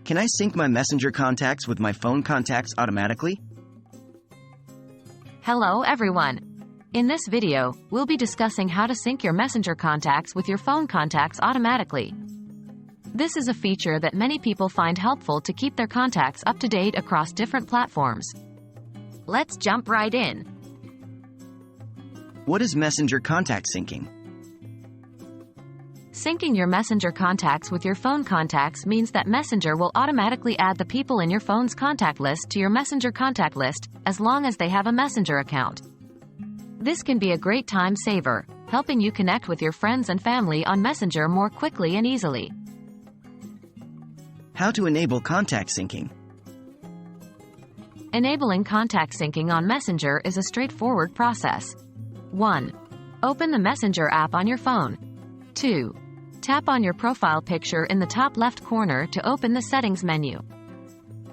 Can I sync my Messenger contacts with my phone contacts automatically? Hello everyone. In this video, we'll be discussing how to sync your Messenger contacts with your phone contacts automatically. This is a feature that many people find helpful to keep their contacts up to date across different platforms. Let's jump right in. What is Messenger contact syncing? Syncing your Messenger contacts with your phone contacts means that Messenger will automatically add the people in your phone's contact list to your Messenger contact list, as long as they have a Messenger account. This can be a great time saver, helping you connect with your friends and family on Messenger more quickly and easily. How to enable contact syncing? Enabling contact syncing on Messenger is a straightforward process. 1. Open the Messenger app on your phone. 2. Tap on your profile picture in the top left corner to open the settings menu.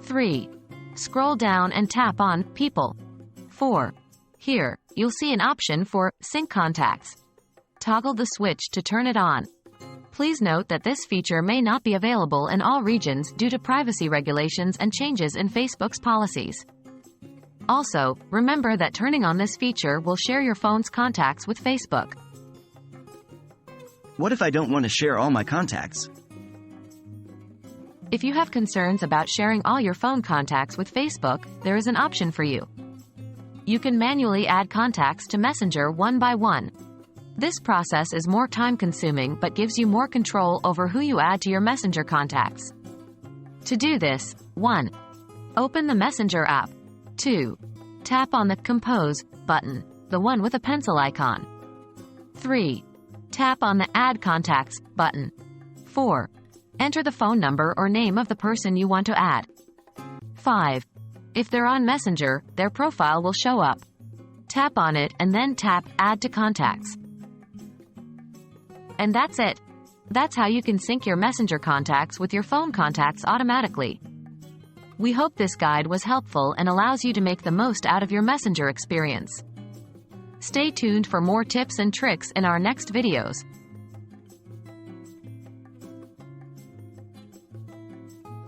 3. Scroll down and tap on People. 4. Here, you'll see an option for Sync Contacts. Toggle the switch to turn it on. Please note that this feature may not be available in all regions due to privacy regulations and changes in Facebook's policies. Also, remember that turning on this feature will share your phone's contacts with Facebook. What if I don't want to share all my contacts? If you have concerns about sharing all your phone contacts with Facebook, there is an option for you. You can manually add contacts to Messenger one by one. This process is more time-consuming but gives you more control over who you add to your Messenger contacts. To do this, 1. Open the Messenger app. 2. Tap on the Compose button, the one with a pencil icon. 3. Tap on the Add Contacts button. 4. Enter the phone number or name of the person you want to add. 5. If they're on Messenger, their profile will show up. Tap on it and then tap Add to Contacts. And that's it. That's how you can sync your Messenger contacts with your phone contacts automatically. We hope this guide was helpful and allows you to make the most out of your Messenger experience. Stay tuned for more tips and tricks in our next videos.